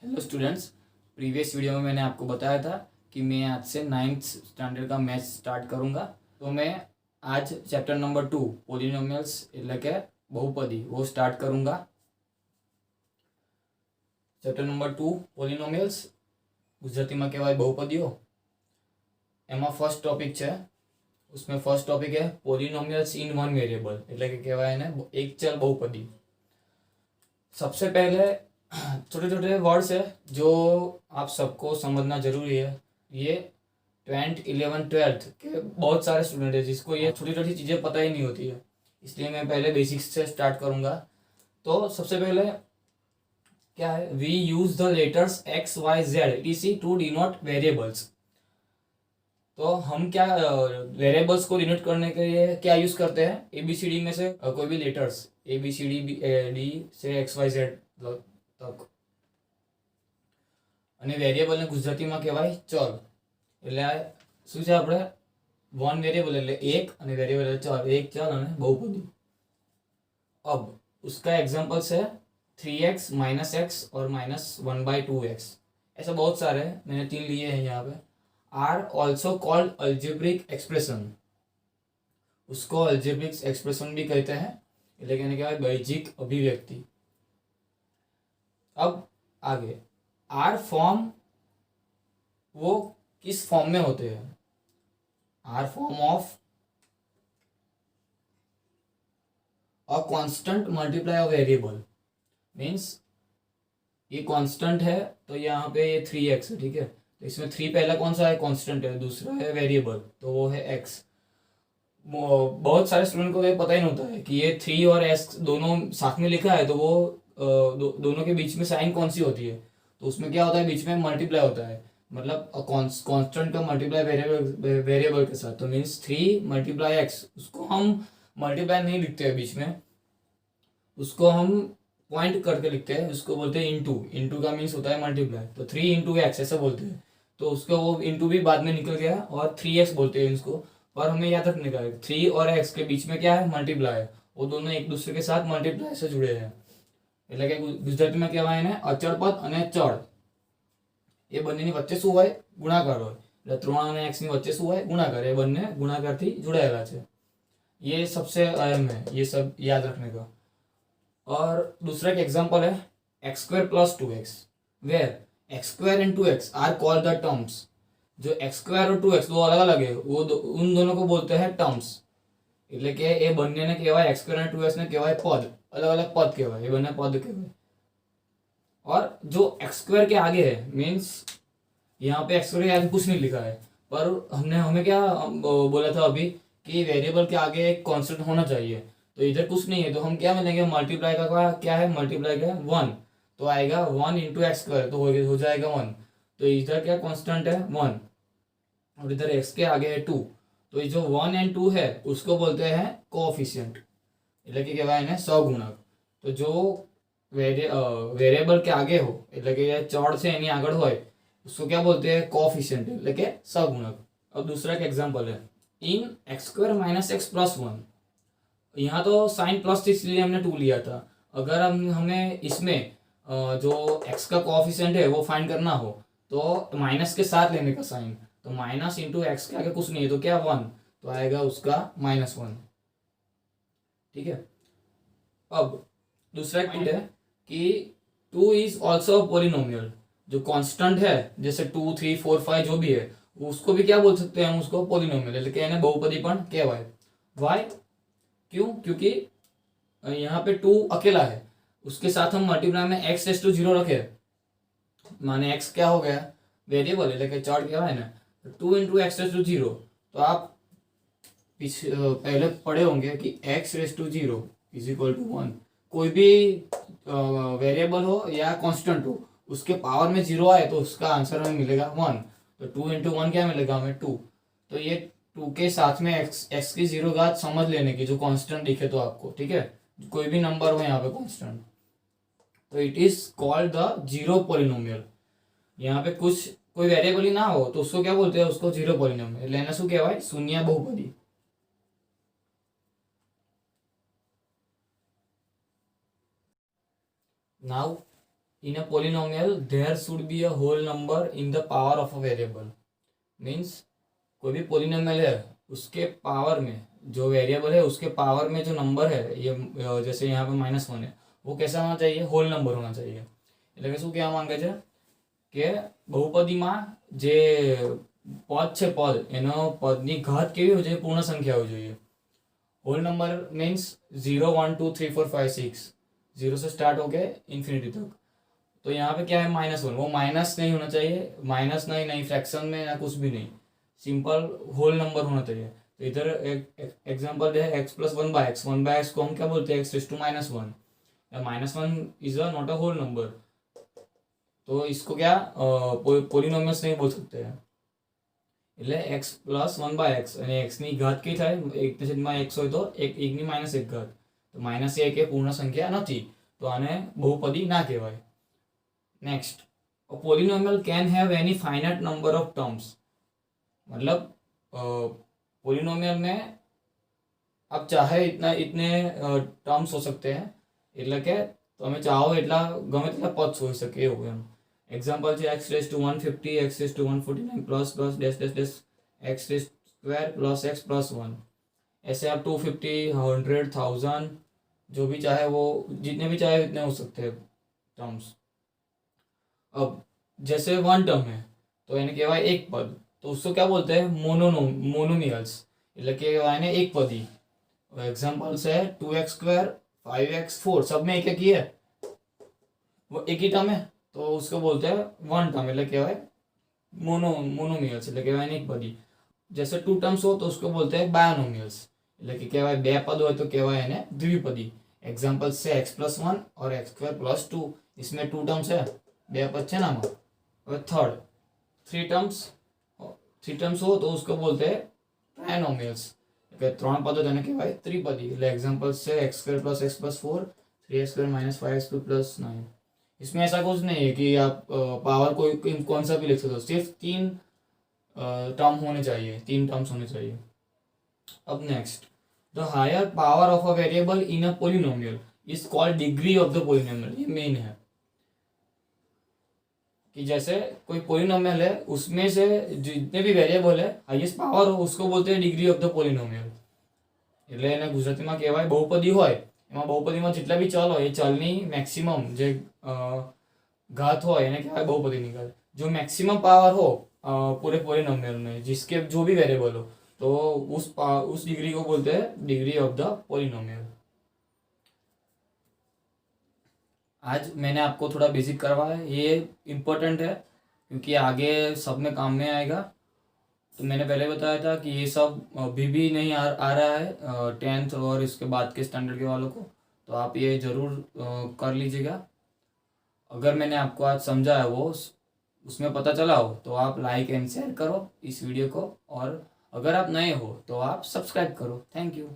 Hello students, previous video में मैंने आपको बताया था कि मैं आज से 9th स्टैंडर्ड का मैथ्स स्टार्ट करूंगा। तो मैं आज चैप्टर नंबर 2 પોલિનોમિયલ્સ એટલે કે बहुपदी वो स्टार्ट करूंगा। ચેપ્ટર નંબર 2 પોલિનોમિયલ્સ ગુજરાતીમાં કહેવાય बहुपदीઓ। એમાં ફર્સ્ટ ટોપિક છે, उसमें फर्स्ट टॉपिक है પોલિનોમિયલ્સ इन वन वेरिएबल એટલે કે કહેવાય ને એક ચલ बहुपदी। सबसे पहले छोटे छोटे वर्ड्स है जो आप सबको समझना जरूरी है। ये 10th 11th 12th के बहुत सारे स्टूडेंट है जिसको ये छोटी छोटी चीज़ें पता ही नहीं होती है, इसलिए मैं पहले बेसिक्स से स्टार्ट करूँगा। तो सबसे पहले क्या है, we use the letters x y z etc to denote variables. तो हम क्या वेरिएबल्स को डिनोट करने के लिए क्या यूज करते हैं, ABCD में से कोई भी लेटर्स ABCD से XYZ तक। અને વેરિયેબલને ગુજરાતીમાં કહેવાય ચલ। એટલે શું છે, આપણે વન વેરિયેબલ એટલે એક અને વેરિયેબલ એટલે ચલ, એક ચલ અને बहुपदी। अब उसका एग्जांपल है 3x -x और -1/2x। ऐसा बहुत सारे हैं, मैंने 3 लिए हैं यहाँ पे। Are also called algebraic expression, उसको अल्जेब्रिक एक्सप्रेशन भी कहते हैं, એટલે કે એને કહેવાય બેઝિક અભિવ્યક્તિ। अब आगे आर फॉर्म वो किस फॉर्म में होते हैं, are form of a constant multiply of variable. Means ये कांस्टेंट है तो यहाँ पे ये 3x है, ठीक है। तो इसमें 3 पहला कौन सा है, कांस्टेंट है, दूसरा है वेरिएबल तो वो है x। बहुत सारे स्टूडेंट को ये पता ही नहीं होता है कि ये 3 और x दोनों साथ में लिखा है, तो वो दोनों के बीच में साइन कौन सी होती है, तो उसमें क्या होता है, बीच में मल्टीप्लाई होता है, मतलब कांस्टेंट का मल्टीप्लाई वेरिएबल के साथ। तो मीन्स 3 × x, उसको हम मल्टीप्लाई नहीं लिखते हैं बीच में, उसको हम पॉइंट करके लिखते हैं, उसको बोलते हैं इंटू का मीन्स होता है मल्टीप्लाई। तो 3 × x ऐसा बोलते हैं, तो उसको वो इंटू भी बाद में निकल गया और 3x बोलते हैं इसको। पर हमें याद रखने का है 3 और x के बीच में क्या है, मल्टीप्लाई है, वो दोनों एक दूसरे के साथ मल्टीप्लाई से जुड़े हैं। એટલે કે ગુજરાતીમાં કહેવાય ને અચળ પદ અને ચળ, એ બંનેની વચ્ચે શું હોય, ગુણાકાર હોય। એટલે 3 અને x ની વચ્ચે શું હોય, ગુણાકાર, એ બંને ગુણાકારથી જોડાયેલા છે। ये सबसे अहम है, ये सब याद रखने का। और दूसरा एक एग्जांपल है x² + 2x, where x² and 2x are called the terms. जो x² और 2x दो अलग अलग है, वो उन दोनों को बोलते हैं टर्म्स। એટલે કે એ બંનેને કહેવાય, x² અને 2x ને કહેવાય પદ, अलग अलग पद कहवाय, ये बने पद कहवाय। और जो x² के आगे है, मीन्स यहाँ पे x² के आगे कुछ नहीं लिखा है, पर हमें क्या बोला था अभी कि वेरिएबल के आगे एक कांस्टेंट होना चाहिए, तो इधर कुछ नहीं है, तो हम क्या मिलेंगे, मल्टीप्लाई का क्या है, मल्टीप्लाई का 1, तो आएगा 1 × x², तो हो जाएगा 1। तो इधर क्या कांस्टेंट है 1 और इधर x के आगे है 2, तो ये जो 1 और 2 है उसको बोलते हैं कोएफिशिएंट, એટલે કે કહેવાય એને સહગુણક। તો જો વેરિયેબલ के आगे हो એટલે કે ચળ છે એની આગળ હોય, उसको क्या बोलते हैं, कोएफिशिएंट એટલે કે સહગુણક। अब दूसरा एक एग्जांपल है इन x² - x + 1। यहाँ तो साइन प्लस थी इसलिए हमने 2 लिया था। अगर हमें इसमें जो x का कोएफिशिएंट है वो फाइंड करना हो तो माइनस के साथ लेने का साइन, तो माइनस इंटू एक्स के आगे कुछ नहीं है तो क्या 1, तो आएगा उसका -1, ठीक है। अब दूसरा पॉइंट है कि 2 इज ऑल्सो पोलिनोमियल। जो कांस्टेंट है जैसे 2 3 4 5 जो भी है, उसको भी क्या बोल सकते हैं हम, उसको पोलिनोमियल એટલે કે એને बहुपदी પણ કહેવાય। वाई, क्यों, क्योंकि यहाँ पे 2 अकेला है, उसके साथ हम मल्टीप्लाई में x⁻0 रखे, माने x क्या हो गया, वेरिएबल એટલે કે ચળ કહેવાય ને, 2 × x⁻0। तो आप पहले पढ़े होंगे कि x⁻0 = 1। कोई भी वेरिएबल हो या कांस्टेंट हो, उसके पावर में 0 आए तो उसका आंसर हमें मिलेगा 1। तो 2 × 1 क्या मिलेगा हमें, 2। तो ये 2 के साथ में x की 0 घात समझ लेने की, जो कांस्टेंट दिखे तो आपको, ठीक है, कोई भी नंबर हो यहाँ पे कांस्टेंट, तो it is called the zero polynomial. यहाँ पे कुछ कोई वेरिएबल ही ना हो तो उसको क्या बोलते हैं, उसको जीरो पोलिनोमियल એટલે એને શું કહેવાય, શૂન્ય बहुपदी। Now in a polynomial there should be a whole number in the power of a variable. Means कोई भी पोलिनोमियल है उसके पावर में जो वेरिएबल है उसके पावर में जो नंबर है ये जैसे यहाँ पे -1 है वो कैसा होना चाहिए, होल नंबर होना चाहिए. એટલે કે શું કહેવા માંગે છે કે બહુપદીમાં જે પદ છે પદ એનો પદની ઘાત કેવી હોય છે, પૂર્ણ સંખ્યા હોવી જોઈએ. होल नंबर मीन्स 0 1 2 3 4 5 6 0 से स्टार्ट हो गए इन्फिनिटी तक. तो यहाँ पे क्या है -1, वो माइनस नहीं होना चाहिए, माइनस नहीं फ्रैक्शन में ना कुछ भी नहीं, सिंपल होल नंबर होना चाहिए. तो इधर एक एग्जांपल है x+1/x. 1/x को हम क्या बोलते हैं, x⁻1. -1 is a not a whole number, तो इसको क्या પોલિનોમિયલ્સ नहीं बोल सकते हैं. એટલે x+1/x અને x ની ઘાત કઈ થાય, 1/x હોય તો 1 ની -1 ઘાત, તો -1 એ પૂર્ણ સંખ્યા નથી, તો આને બહુપદી ના કહેવાય. Next, a polynomial can have any finite number of terms. मतलब पोलिनोमियल में आप चाहे इतने टर्म्स हो सकते हैं, એટલે કે તમે ચાહો એટલા ગમે તેટલા પદ હોઈ શકે એવું એમ. एग्जांपल છે x⁻150 x⁻149 plus plus dash dash dash x² plus x plus 1. ऐसे आप 250 100 1000 जो भी चाहे वो जितने भी चाहे इतने हो सकते हैं टर्म्स. अब जैसे वन टर्म है तो એને કહેવાય એક પદ, तो उसको क्या बोलते हैं, मोनोमियल्स, એટલે કે એને એક પદી. एग्जांपल है 2x² 5x 4 सब में एक एक ही है, वो एक ही टर्म है, तो उसको बोलते हैं वन टर्म, એટલે કહેવાય મોનોમિયલ્સ, એટલે કહેવાય એને એક પદી. जैसे टू टर्म्स हो तो उसको बोलते हैं बायनोमियल्स, એટલે કે કહેવાય બે પદ હોય તો કહેવાય એને દ્વિપદી. एग्जांपल से x+1 और x² + 2, इसमें टू टर्म्स है, બે પદ છે નામાં. હવે થર્ડ थ्री टर्म्स हो तो उसको बोलते हैं ट्रायनोमियल्स, એટલે ત્રણ પદ હોય તેને કહેવાય ત્રિપદી. એટલે एग्जांपल से x² + x + 4 3x² - 5x² + 9. इसमें ऐसा कुछ नहीं है कि आप पावर कोई कौन सा भी लिख सकते हो, सिर्फ तीन टर्म्स होने चाहिए. अब next, the higher power of a variable in a polynomial is called degree of the polynomial. ये मेन है कि जैसे कोई पोलिनोमियल है उसमें से जितने भी वेरिएबल है हाईएस्ट पावर हो उसको बोलते हैं डिग्री ऑफ द पोलिनोमियल. એટલે એને ગુજરાતીમાં કહેવાય બહુપદી હોય એમાં બહુપદીમાં જેટલા બી ચલ હોય એ ચલની મેક્સિમમ જે ઘાત હોય એને કહેવાય બહુપદીની ઘાત. जो मैक्सिमम पावर हो पूरे पोलिनोमियल में, जिसके जो भी वेरिएबल हो, तो उस डिग्री को बोलते हैं डिग्री ऑफ द पोलिनोमियल. आज मैंने आपको थोड़ा बेसिक करवाया, ये इम्पोर्टेंट है क्योंकि आगे सब में काम में आएगा. तो मैंने पहले बताया था कि ये सब अभी भी नहीं आ रहा है 10th और इसके बाद के स्टैंडर्ड के वालों को, तो आप ये ज़रूर कर लीजिएगा. अगर मैंने आपको आज समझाया वो उसमें पता चला हो तो आप लाइक एंड शेयर करो इस वीडियो को, और अगर आप नए हो तो आप सब्सक्राइब करो. Thank you.